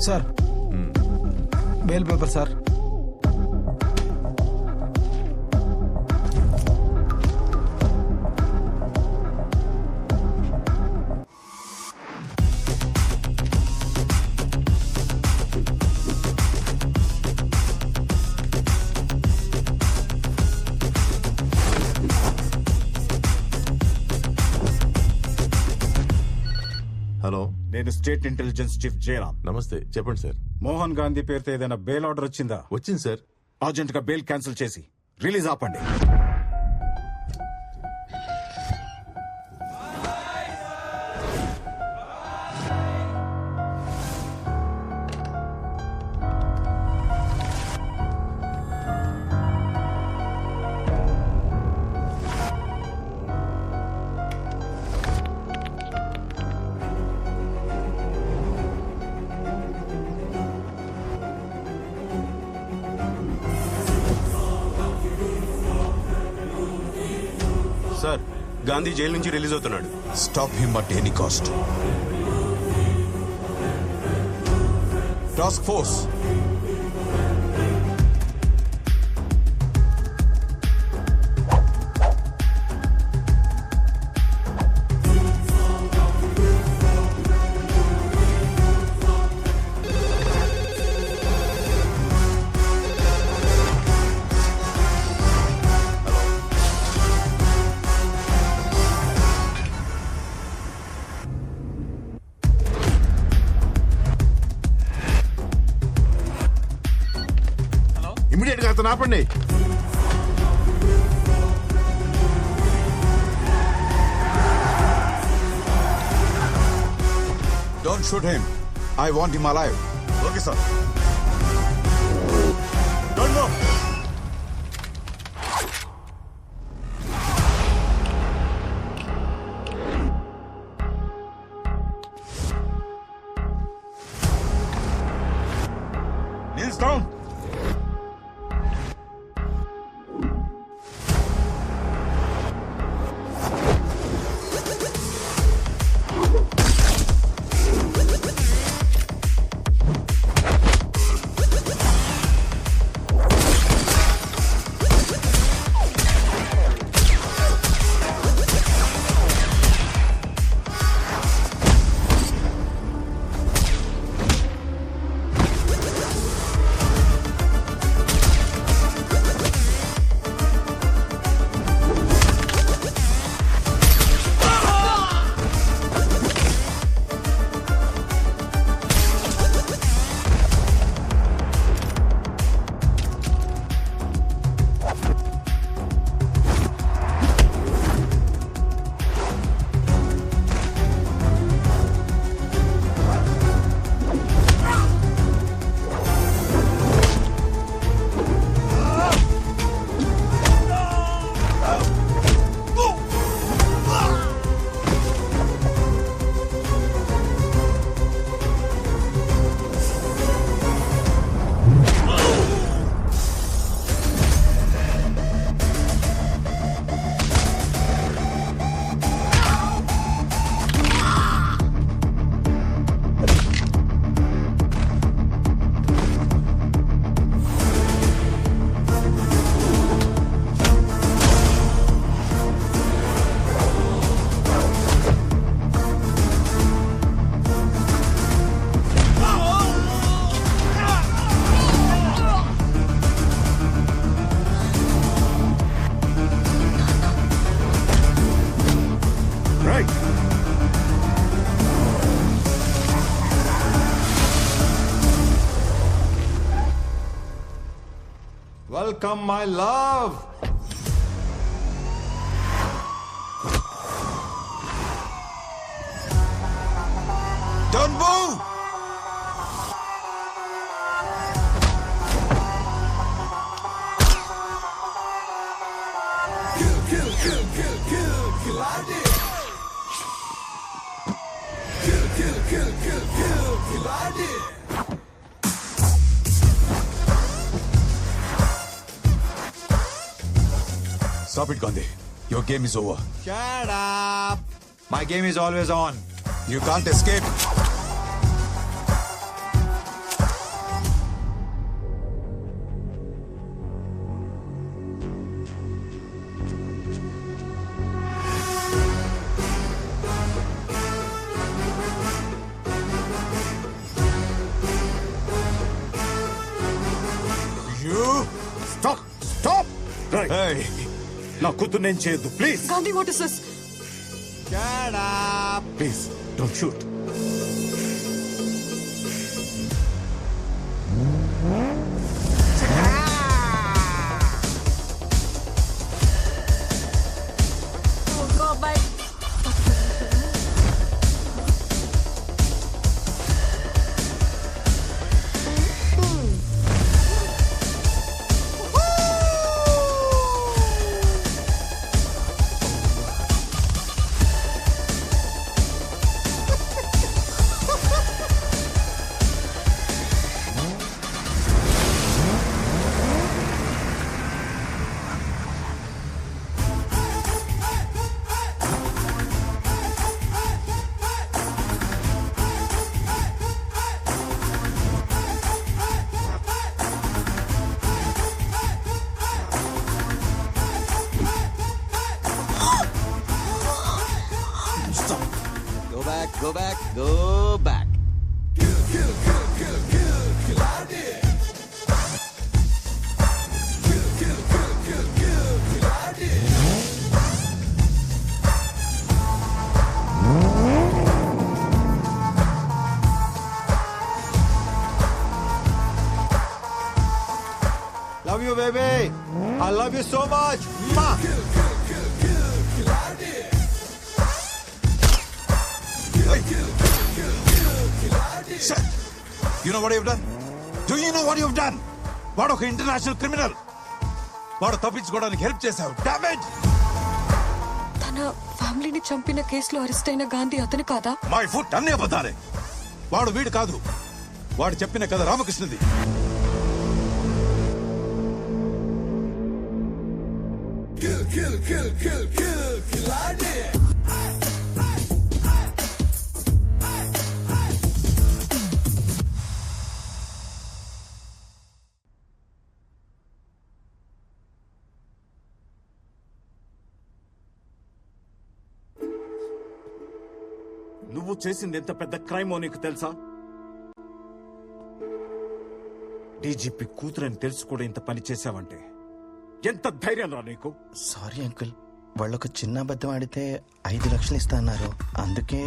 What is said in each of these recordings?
Sir bail paper sir. Hello, నేను state intelligence chief Jayaram. నమస్తే, చెప్పండి సార్. మోహన్ గాంధీ పేరుతో ఏదైనా బెయిల్ ఆర్డర్ వచ్చిందా? వచ్చింది సార్. అర్జెంట్ గా బెయిల్ క్యాన్సిల్ చేసి రిలీజ్ ఆపండి. సార్, గాంధీ జైలు నుంచి రిలీజ్ అవుతున్నాడు. Stop him at any cost. Task Force. Immediate గా అతను ఆపండి. Don't shoot him. I want him alive. Okay sir. Don't move. Knees down. Welcome, my love. Don't move. Kill, I did. Kill, I did. Stop it, Gandhi. Your game is over. Shut up. My game is always on. You can't escape. You stop stop Hey, నా కూతురు నేను చేయొద్దు please Gandhi, what is this? Shut up. Please don't shoot Oh, God, bye. Go back, go back, go back. Love you, baby. I love you so much. Mwah. shut. You know what you've done? Do you know what you've done? వాడు ఒక international criminal. వాడు తప్పించుకోవడానికి help చేశావు. Damn it! తన ఫ్యామిలీని చంపిన కేసులో arrest అయిన గాంధీ అతను కాదా? మై ఫుట్ అన్నీ అబద్ధాలే. వాడు వీడు కాదు. వాడు చెప్పిన కథ రామకృష్ణది. నువ్వు చేసింది ఎంత పెద్ద క్రైమో నీకు తెలుసా? డీజీపీ కూతురని తెలుసు కూడా ఇంత పని చేశావంటే ఎంత ధైర్యం రా నీకు? సారీ అంకుల్, వాళ్ళొక చిన్న అబద్ధం ఆడితే 5 లక్షలు ఇస్తా అన్నారు. అందుకే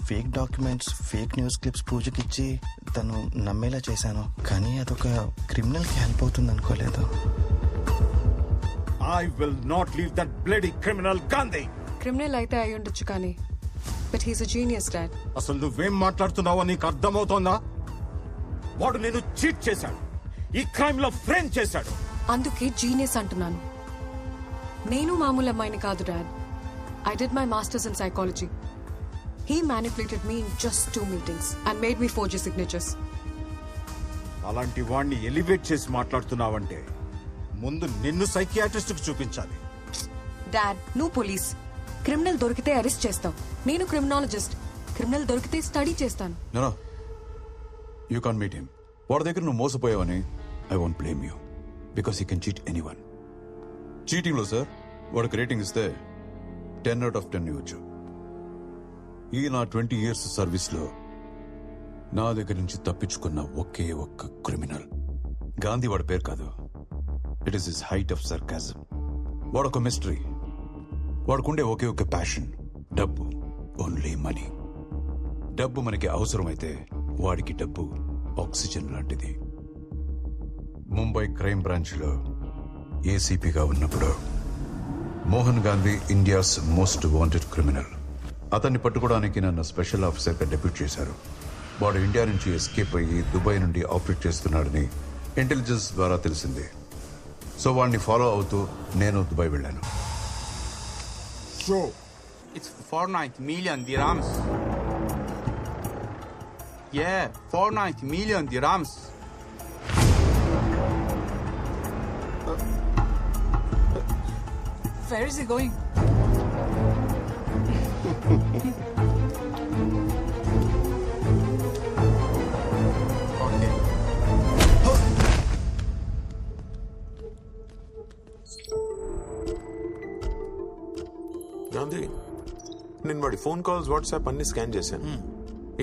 fake documents, fake news clips పూజకిచ్చి తను నమ్మేలా చేశాను. కానీ అదొక క్రిమినల్కి హెల్ప్ అవుతుంది అనుకోలేదు. I will not leave that bloody criminal Gandhi. Criminal అయితే అయి ఉండొచ్చు కానీ but he's a genius dad. అసలు నువ్వేం మాట్లాడుతున్నావో నీకు అర్థమవుతోందా? వాడు నేను చీట్ చేశాడు, ఈ క్రైమ్ లో ఫ్రేమ్ చేశాడు. అందుకే జీనియస్ అంటున్నాను. నేను మామూలు అమ్మాయిని కాదు dad. I did my masters in psychology. He manipulated me in just 2 meetings and made me forge signatures. అలాంటి వాణ్ణి ఎలివేట్ చేసి మాట్లాడుతున్నావంటే ముందు నిన్ను సైకియాట్రిస్ట్ కు చూపించాలి. డాడ్, నువ్వు పోలీస్. క్రిమినల్ దొరికితే అరెస్ట్ చేస్తావు. నేను క్రిమినాలజిస్ట్. క్రిమినల్ దొరికితే స్టడీ చేస్తాను. No. You can't meet him. వాడి దగ్గర నువ్వు మోసపోయావని I won't blame you. Because he can cheat anyone. Cheating లో సార్ వాడికి రేటింగ్ ఇస్తే 10 out of 10 ఇవ్వచ్చు. ఈ నా 20 years సర్వీస్ లో నా దగ్గర నుంచి తప్పించుకున్న ఒకే ఒక్క క్రిమినల్ గాంధీ. వాడి పేరు కాదు, it is his height of sarcasm. వాడొక మిస్టరీ. వాడుకుండే ఒకే ఒక ప్యాషన్, డబ్బు. Only money. డబ్బు మనకి అవసరమైతే వాడికి డబ్బు ఆక్సిజన్ లాంటిది. ముంబై క్రైమ్ బ్రాంచ్ లో ఏసీపీగా ఉన్నప్పుడు Mohan Gandhi India's most wanted criminal. అతన్ని పట్టుకోవడానికి నన్ను స్పెషల్ ఆఫీసర్గా డెప్యూట్ చేశారు. వాడు ఇండియా నుంచి ఎస్కేప్ అయ్యి దుబాయ్ నుండి ఆపరేట్ చేస్తున్నాడని ఇంటెలిజెన్స్ ద్వారా తెలిసింది. సో వాడిని ఫాలో అవుతూ నేను దుబాయ్ వెళ్ళాను. It's 490 million dirhams. Yeah, 490 million dirhams. Where is he going? Okay. Gandhi నేను వాడి ఫోన్ కాల్స్ వాట్సాప్ అన్ని స్కాన్ చేశాను.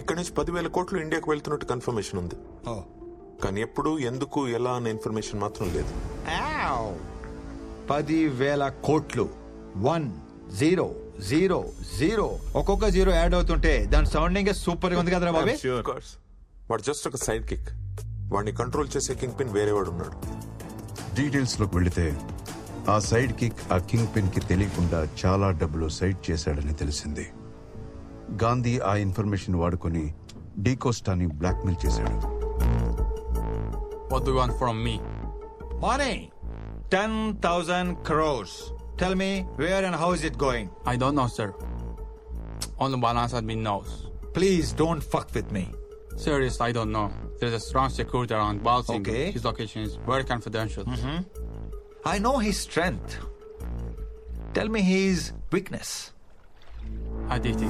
ఇక్కడ నుంచి 10,000 కోట్లు ఇండియాకు వెళ్తున్నట్టు కన్ఫర్మేషన్ ఉంది. కానీ ఎప్పుడు ఎందుకు ఎలా అనే ఇన్ఫర్మేషన్ మాత్రం లేదు. 10,000 కోట్లు 1000 ఒక్కొక్క జీరో యాడ్ అవుతుంటే దాని సౌండింగ్ సూపర్ గా ఉంది కదరా బాబే. Of course. వాడు జస్ట్ ఒక సైడ్ కిక్. వాడిని కంట్రోల్ చేసే కింగ్ పిన్ వేరే వాడు ఉన్నాడు. డీటెయిల్స్ లోకి వెళితే ఆ సైడ్ కిక్ ఆ కింగ్ పిన్ కి తెలియకుండా చాలా డబ్బులు సైడ్ చేశాడని తెలిసింది. గాంధీ ఆ ఇన్ఫర్మేషన్ వాడుకొని డీకోస్టాని బ్లాక్మెయిల్ చేశాడు. What do you want from me? Money 10,000 crores. Tell me where and how is it going? I don't know, sir. Only Balance admin knows. Please don't fuck with me. Serious, I don't know. There's a strong security around Balsing. Okay. His location is very confidential. I know his strength. Tell me his weakness. Aditi.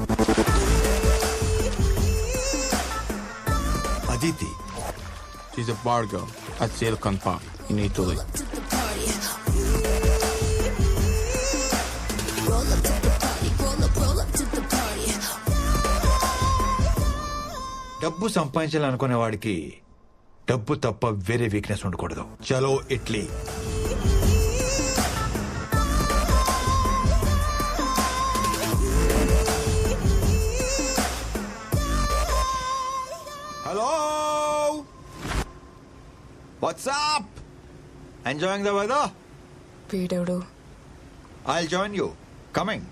Aditi. She's a bar girl at Silicon Park in Italy. డబ్బు సంపాదించాలనుకునే వాడికి డబ్బు తప్ప వేరే weakness ఉండకూడదు. చలో ఇట్లీ. Hello, what's up? Enjoying the weather? వీడెవడు? I'll join you. Coming.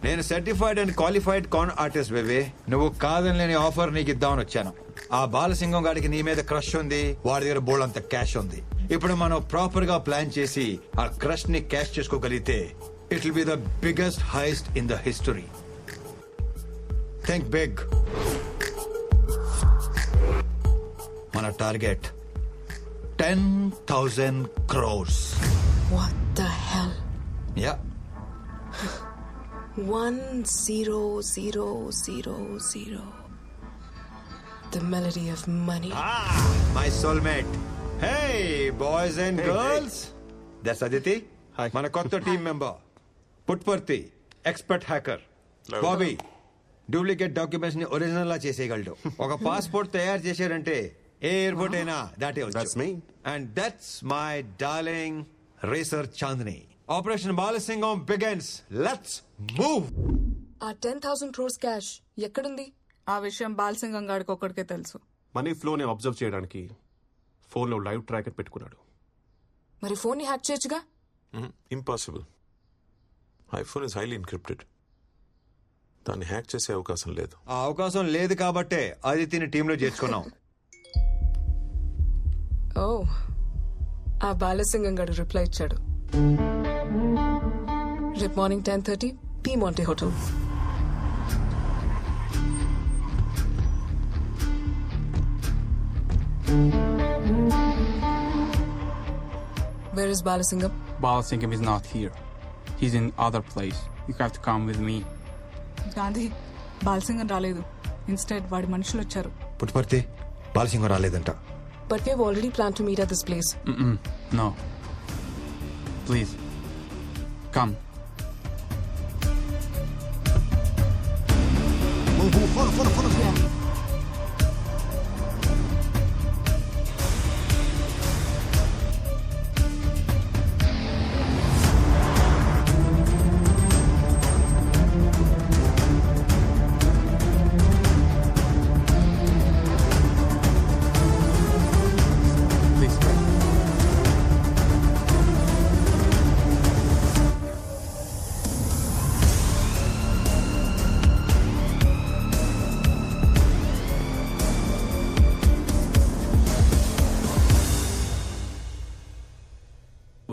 నేను certified and qualified con artist baby. నువ్వు కాదని లేని ఆఫర్ నీకు ఇద్దామని వచ్చాను. ఆ బాలసింగం గాడికి నీ మీద క్రష్ ఉంది, వాడి దగ్గర బోల్డ్ అంత క్యాష్ ఉంది. ఇప్పుడు మనం ప్రాపర్ గా ప్లాన్ చేసి ఆ క్రష్ ని క్యాష్ చేసుకోగలిగితే it will be the biggest heist in the history. Think big. మన target 10,000 crores. What the hell? Yeah. 10000. The melody of money. My soulmate. Hey, boys and girls. That's Aditi. Hi. మన కొత్త team member. Puttaparthi, expert hacker. Bobby, duplicate documents ని original లా చేసేయగలడు. ఒక passport తయారు చేశారంటే ఏ airport అయినా దాటేవచ్చు. That's me. And that's my darling racer Chandni. Operation Balasingam begins. Let's move. ఆ 10,000 crores క్యాష్ ఎక్కడుంది? ఆ విషయం బాలసింగం గాడికి ఒక్కడికే తెలుసు. మనీ ఫ్లోని అబ్జర్వ్ చేయడానికి ఫోన్లో లైవ్ ట్రాకర్ పెట్టుకున్నాడు. మరి ఫోన్ ని హ్యాక్ చేయొచ్చుగా? Impossible. IPhone is highly encrypted. దాన్ని హ్యాక్ చేసే అవకాశం లేదు. ఆ అవకాశం లేదు కాబట్టే ఆదిత్యని టీంలో చేర్చుకున్నాం. ఓ, ఆ బాలసింగం గాడు రిప్లై ఇచ్చాడు. రేపు morning 10:30 P Monte hotel. Where is Balasingam? Balsingam is not here. He's in other place. You have to come with me. Gandhi, Balasingam రాలేదు. ఇన్స్టెడ్ వాడి మనుషులు వచ్చారు. పుట్పర్తి, బాలసింగం రాలేదంట. But we've already planned to meet at this place. No. Please. Come. Please.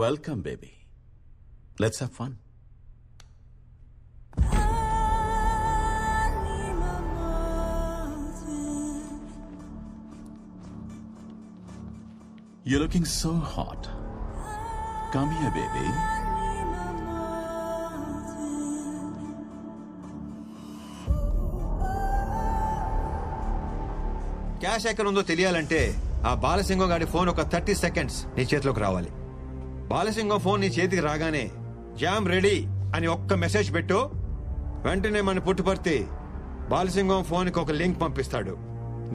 Welcome, baby. Let's have fun. You're looking so hot. Come here, baby. Cash ఎక్కడ ఉందో తెలియాలంటే ఆ బాలసింగం గారి ఫోన్ ఒక 30 సెకండ్స్ నీ చేతిలోకి రావాలి. బాలసింగం ఫోన్ నీ చేతికి రాగానే జామ్ రెడీ అని ఒక్క మెసేజ్ పెట్టు. వెంటనే మన పుట్టుపర్తి బాలసింగం ఫోన్ కి ఒక లింక్ పంపిస్తాడు.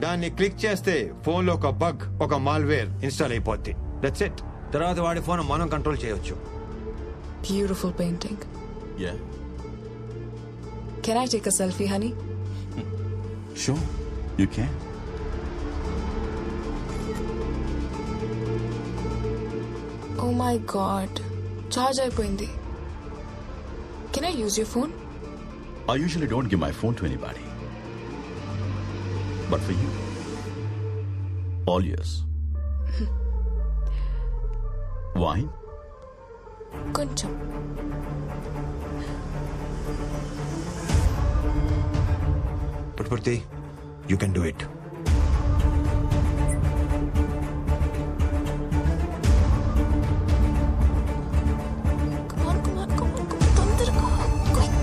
దాన్ని క్లిక్ చేస్తే ఫోన్ లో ఒక బగ్, ఒక మాల్వేర్ ఇన్స్టాల్ అయిపోద్ది. That's it. తర్వాత వాడి ఫోన్ మనం కంట్రోల్ చేయొచ్చు. Beautiful painting. Yeah. Can I take a selfie, honey? Sure, you can. Oh my god. Charge అయిపోయింది. Can I use your phone? I usually don't give my phone to anybody. But for you, all yours. Wine? కొంచెం. Puttaparthi, you can do it. Come on, come on, come on, come on. తొందరగా. Quick.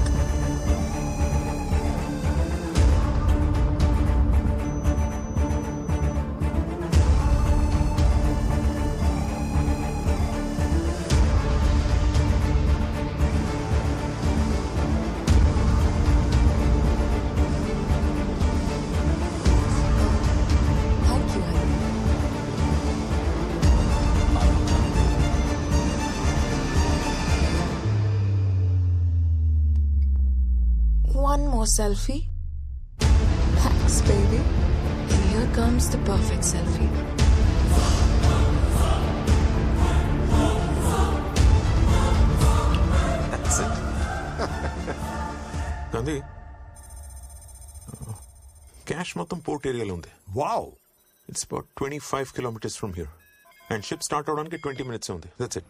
Thank you, honey. One more selfie. Thanks, baby. And here comes the perfect selfie. Gandhi, cash మొత్తం port ఏరియాలో ఉంది. Wow. It's about 25 kilometres from here. And ship start అవడానికి 20 minutes ఉంది. That's it.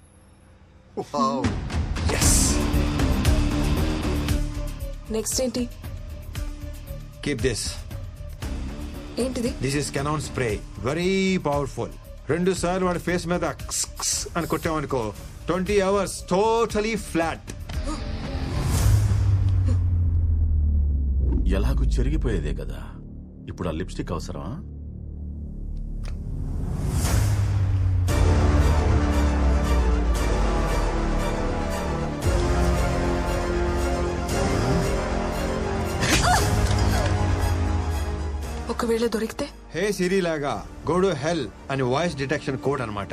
Next ఏంటి? Keep this. ఏంటిది? This is cannon spray. Very powerful. 2 సార్లు వాడి face మీద క్స్ క్స్ అని కొట్టామనుకో 20 hours టోటలీ ఫ్లాట్. ఎలాగూ చెరిగిపోయేదే కదా, ఇప్పుడు ఆ లిప్స్టిక్ అవసరమా? ఒకవేళ దొరికితే? హే సిరి లాగా గో టు హెల్ అని వాయిస్ డిటెక్షన్ కోడ్ అన్నమాట.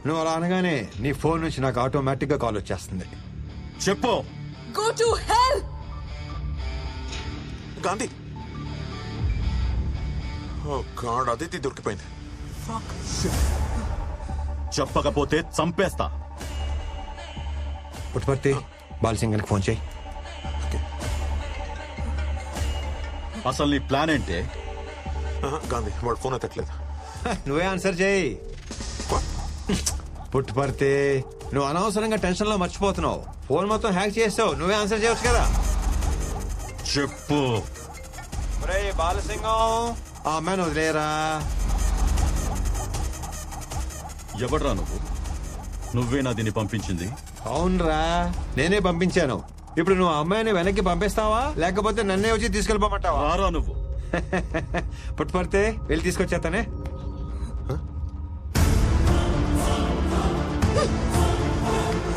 నువ్వు అలా అనగానే నీ ఫోన్ నుంచి నాకు ఆటోమేటిక్ గా కాల్ వచ్చేస్తుంది. చెప్పు. Go to hell! Gandhi, oh God, Aditi దొరికిపోయింది. చెప్పకపోతే చంపేస్తా. పుట్టుపర్తి, బాలసింగన్కి ఫోన్ చేయి. అసలు నీ ప్లాన్ ఏంటే? గాంధీ, వాడు ఫోన్ ఎత్తట్లేదు. నువ్వే ఆన్సర్ చేయి. పుట్టుపర్తి, నువ్వు అనవసరంగా టెన్షన్ లో మర్చిపోతున్నావు. ఫోన్ మొత్తం హ్యాక్ చేస్తావు. నువ్వే ఆన్సర్ చేయొచ్చు కదా. చెప్పు. బాలసింగం, ఆ అమ్మాయిని వదిలేరా. ఎవడ్రా నువ్వు? నువ్వేనా దీన్ని పంపించింది? అవునరా, నేనే పంపించాను. ఇప్పుడు నువ్వు ఆ అమ్మాయిని వెనక్కి పంపిస్తావా లేకపోతే నన్నే వచ్చి తీసుకెళ్ళిపోమంటావా? రారా నువ్వు. పుట్టుపడితే వెళ్ళి తీసుకొచ్చేస్తానే.